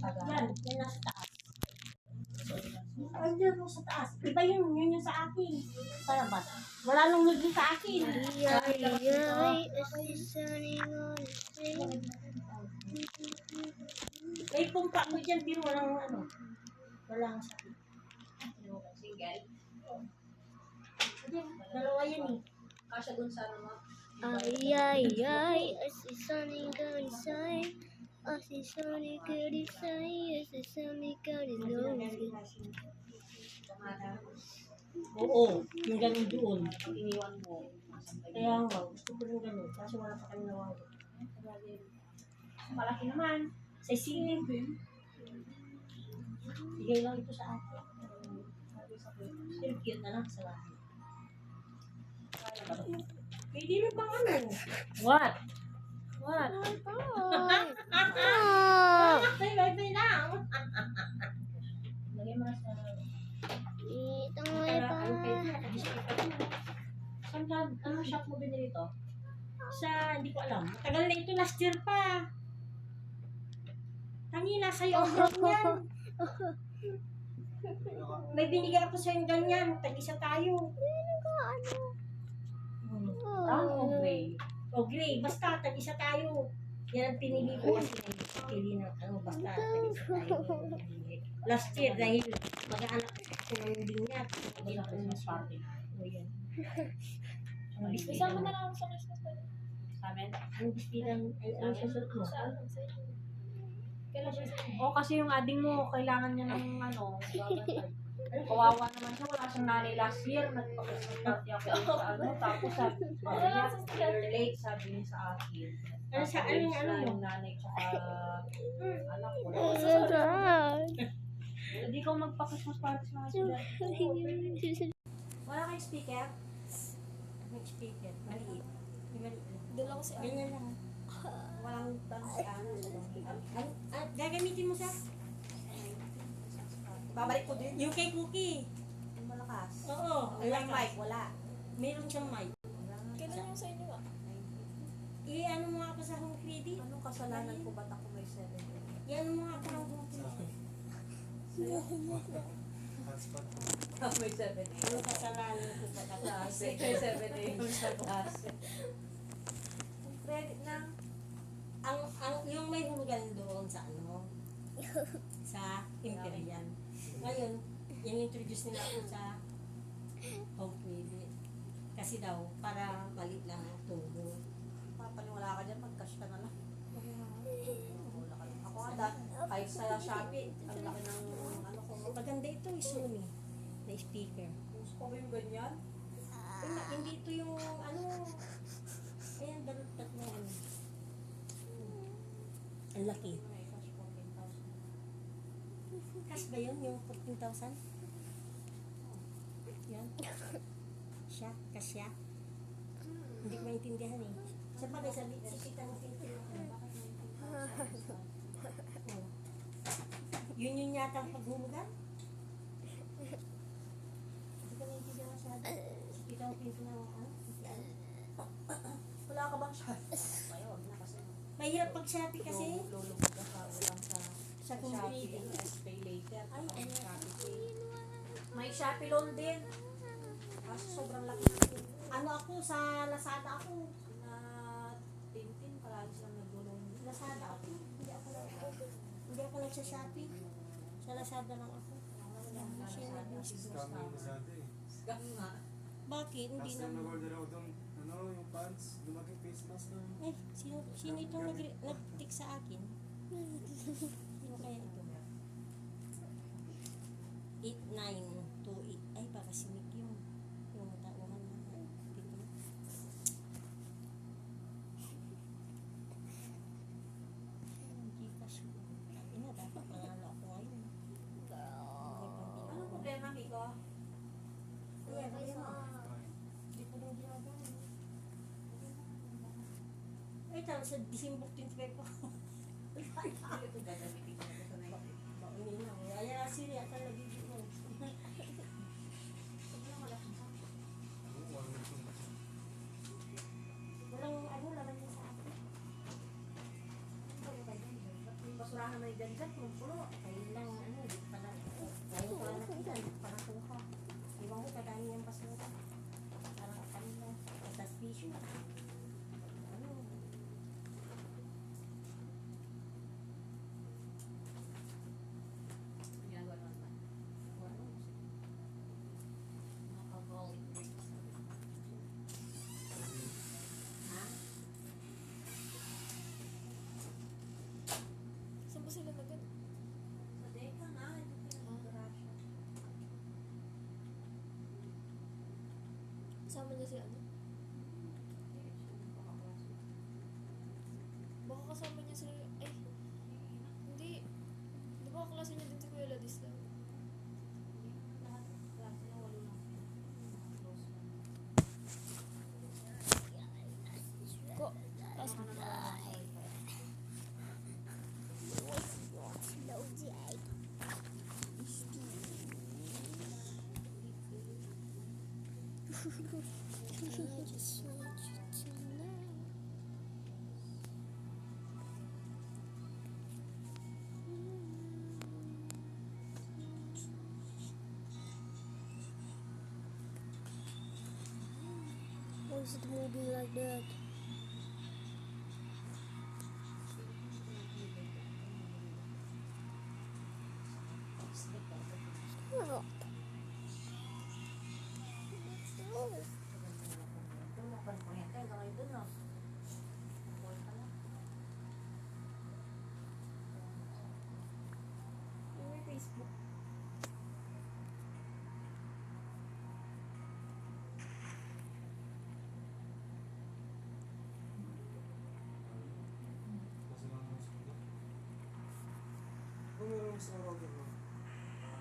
Yan nasa taas. Ay, dyan sa taas. Iba yun yung sa akin. Para ba? Wala nang naging sa akin. May pumpa mo dyan, pero walang ano. Walang sakit. Single? Dalawa yan eh. Kasya dun sa ano mo? I see sunny girl inside. I see sunny girl inside. I see sunny girl inside. Oo, yung ganun doon. Iniwan mo. Kaya nga, gusto ko rin ganun. Kaso wala pa kami nawawag. Malaki naman. Sa singin. Bigay lang ito sa akin. Pero cute na lang sa lahat. Pwede na bang ano? What? What? Bye lang. Lagay mo na sa... Saan ka? Anong shop mo binili ito? Sa... Hindi ko alam. Tagal na ito. Last year pa. Kanina sa'yo ang ganyan. May binigay ako sa'yo ganyan. Tag-isa tayo. Brown o gray? O gray. Basta tag-isa tayo. Yan ang pinili ko kasi pili ng ano. Basta tag-isa tayo. Last year dahil mag-aanak ako ng binyat. Hindi ako ng party. O yan. Isama na lang ako sa Christmas pa. Sa amin? Ang bistilang ang susunod mo. O kasi yung ading mo, kailangan niya ng ano, kawawa naman siya, wala siyang nanay last year, nagpa-Christmas party ako dito sa ano, tapos sabi niya, late, sabi niya sa akin. Ano sa ano Tapos ano mo? yung nanay tsaka anak ko. Hindi ko magpa-Christmas party sa mga estudyante. Wala kayong speaker? May speaker. Maliit. Maliit. Doon ako si Ganyan lang. Walang tanong si Ana. Gagamitin mo sa? Babalik ko din. Yung kay Cookie. Yung malakas. Oo. Walang mic, wala. Meron siyang mic. Kailan yung sa inyo ba? I-ano mo nga ako sa home credit? Anong kasalanan ko ba't ako may 7? I-ano mo nga ako ng home credit? May 7. Ano kasalanan ko ba sa klase? May 7 sa klase. Credit lang. Yung may hulugan doon sa ano? Sa Imperial. Ngayon, in-introduce nila ako sa home credit. Kasi daw, para malit lang ang tubo. Papaniwala ka dyan, mag-cash ka na lang. Wala ka lang. Ako nga, kahit sa Shopee, ang laki ng ano ko. Maganda ito, Sony. Na speaker. Gusto ko ba yung ganyan? Hindi ito yung ano. Ayan, dalot na ano. Ang laki. May cash 14,000. Cash ba yun? Yung 14,000? Yan. Siya? Cash siya? Hindi ko maintindihan eh. Sa bagay, sisita ng yun yata ang paghulugan? Hindi ko maintindihan masyado. Sisita ng pinto na ano? Wala ka bang shot? Ayun, nakasama. Mahirap pag-Shopee kasi. Lulubog ka sa ulang sa Sa Shopee. computer. Pay later. Ay, ano? Shopee Pay. May Shopee loan din. Kaso sobrang laki ng Ano ako, sa Lazada ako. na Tintin, palagi silang nag-loan. Lazada ako. Hindi ako nagsa-Shopee. Sa Lazada lang ako. Siya nag-business. Scam nga. Bakit? Hindi Tapos naman. nag-order ako doon, yung pants, dumating face mask na. Eh, sino itong nag-tick sa akin? Sino kaya ito? 8928. Ay, baka si Mick yun. Yung matauhan na. Gcash ko. Ina, dapat panalo ako ngayon. Ano problema, Miko? Kaya mo. Hindi ko nang ginagawa. Ay, tawag sa December 25 ako. Ito gagamitin ko na ito na ito. Baunin lang. Kaya sila ata nabibig mo. Walang ano, laman niya sa akin. Basura tindahan naman ni Janjan, puno-puno. Ayun lang, ano, di ko pala. Ayun ko anak nila, di ko pala suka. Iwan ko, kadami yung basuka. Parang ano lang, tas tissue. Ano, Ginagawa naman ba? ano, Alcoholic drinks. ha? Saan ba sila nagad? Sa Deka nga, ito pinag-Russia. Kasama niya si ano? Baka kasama niya si... Ay, hindi. Di ba klase niya din si Kuya Ladislaw? Lahat ng klase na walo lang. Close lang. Ko. Tapos, I just want you to know. Why is it moving like that? Stop. Tumakan ko yan. Kaya kayo dun, no? Boy pala. May Facebook. Kasi lang ang sunda. Kung meron sa router mo,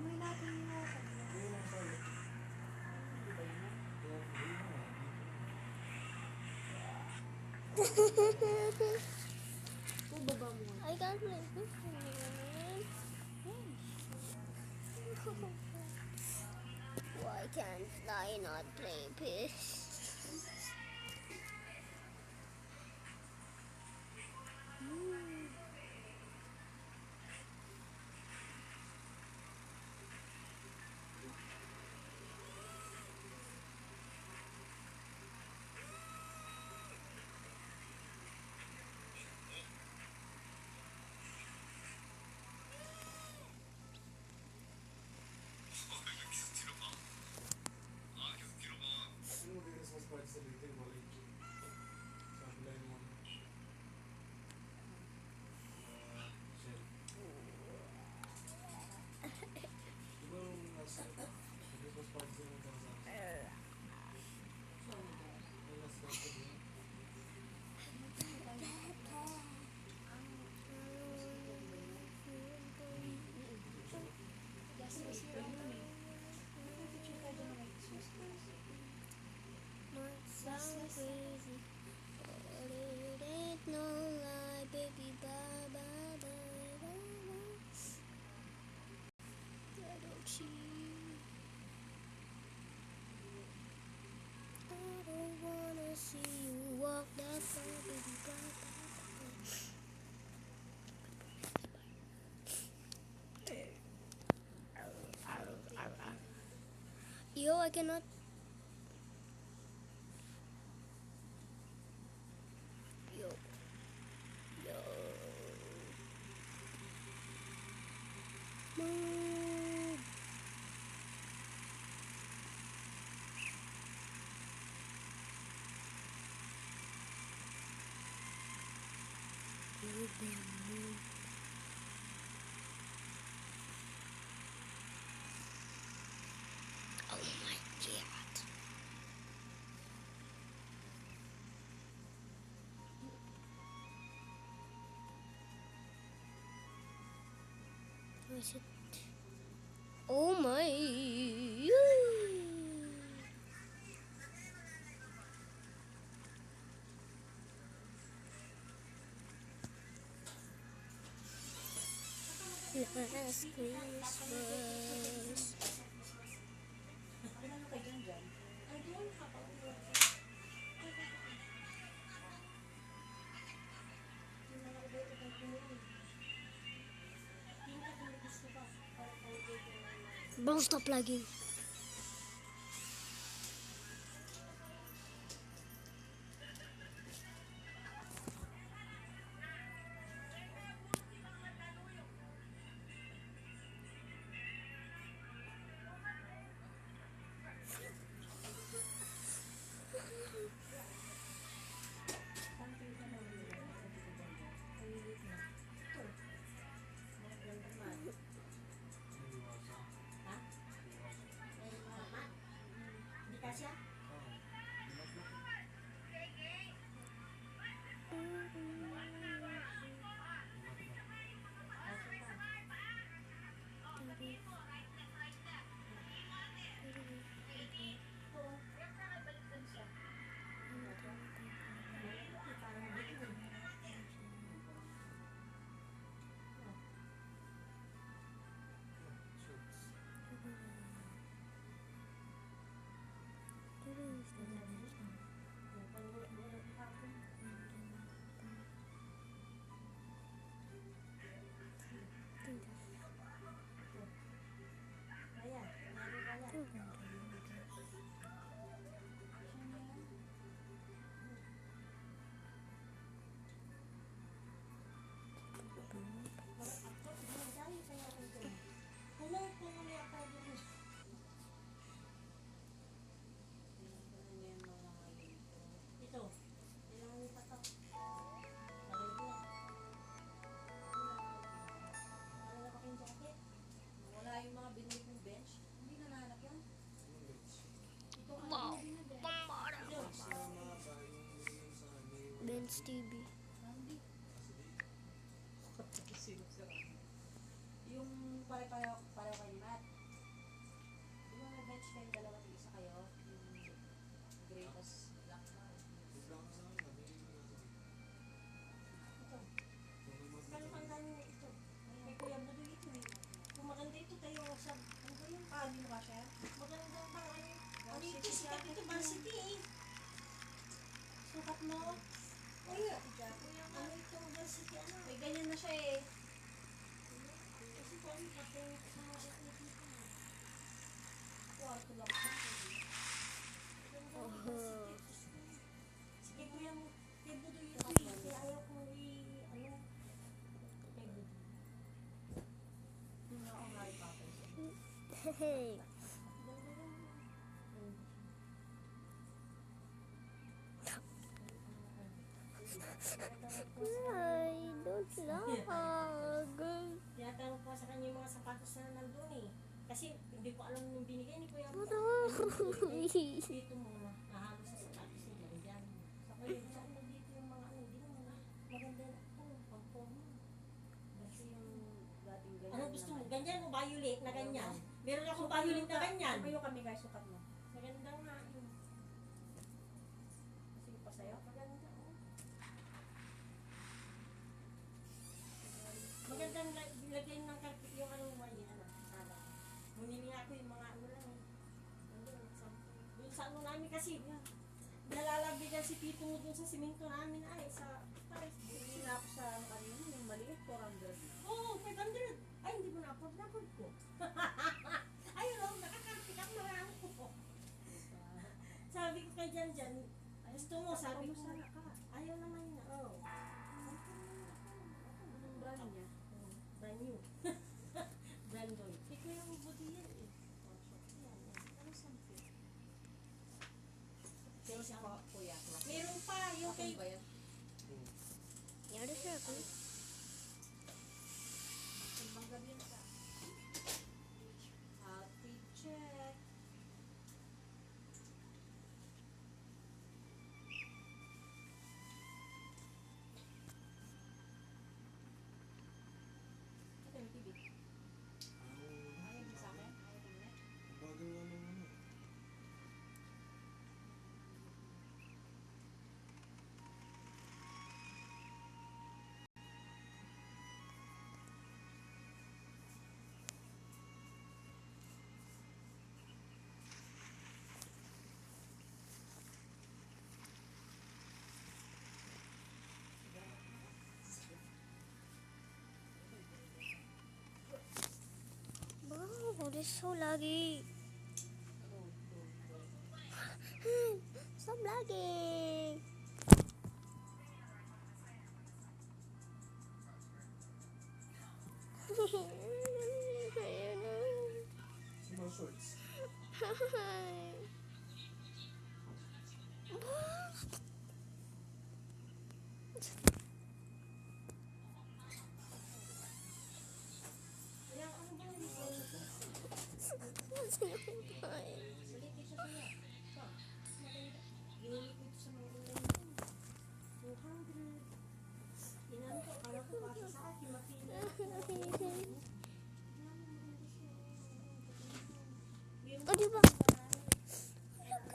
May natin yung mga yun ang sabi. Kaya, hindi na. Baba mo. I can't play. Why can't I not play this? Ano mo din Christmas party sa Little Balik? Sa apply mo. Shell. Diba yung last Christmas party sa mga sa yung last party mo? Might sound crazy, but it ain't no lie, baby. Bye, bye, bye, bye, bye. Why don't you? I don't wanna see you walk that far, baby. Bye, bye, bye. Yo, I cannot. Yo. Yo. Move. Move. Oh my god. Where is it? Oh my. Last Christmas. Ano kayo dyan dyan? Bang, stop lagging. Ha? Hindi kasya? Ayan, meron ka yan. Ito. Ilang pa to? Balik na. Wala na ba kayong jacket? Wala yung mga binili kong bench. Hindi na nahanap yan. Ito ang ano din na din. Sama ba yung ganyan sa ano? Ben's TV. Hindi. Yung pare-pareho kayo ni Matt. Yung may bench kayo, dalawa isa kayo. Yung gray tas black na. Bigla ka sa akin, nabili ko na ito. Ito. Kung may Pero ang dami na ito. May kuya mo doon ito eh. Kung maganda ito tayo sa... Ano ba yun? Ah, hindi mo kasha? Magandang bang ano? Ano ito? Sikat ito varsity eh. Sukat mo. Kuya. Ano itong varsity ano? May ganyan na siya eh. Kasi kung ano pati sa mga varsity dito. Kwarto lang siya. Sige kuya mo. Kay Budo ito eh. Kaya ayaw kong ano. Kay Budo. Hindi ako nga ipapay. Hey. I don't lag. Tinatanong ko sa kanya yung mga sapatos na nandun eh. Kasi hindi ko alam nung binigay ni Kuya Budo. Dito muna. Nahalo sa sapatos niya. Diyan. Sa kuya, saan mo dito yung mga ano? Hindi mo na. Maganda na ito. Pagpong. Kasi yung dating ganyan. Ano gusto mo? Ganyan o violet na ganyan? Meron akong violet na ganyan. Tumayo kami guys, sukat mo. Maganda nga yun. Sige pa sa'yo. Maganda oh. Magandang lagay ng karpit yung ano mo yan. Sana. Munili nga ako yung mga ano lang eh. Nandun, dun sa ano namin kasi. Nalalabigan si Tito mo dun sa simento namin ay sa Paris. Sinap sa ano kanina, yung maliit, 400 na. Oo, 500. Ay, hindi mo na-upload. Na-upload ko. Ayun o, nakakarpit ako marami ko. Sabi ko kay Jan Jan, gusto mo, sabi ko, Sana ka. ayaw naman na. Oo. Anong brand niya? Brand new. Brand boy. Ikaw yung buti yan eh. Ano something? Pero siya, Kuya. meron pa yung kay... Ba yan? Yada siya ako. It's so laggy. Stop lagging. Small shorts. What's in your mind?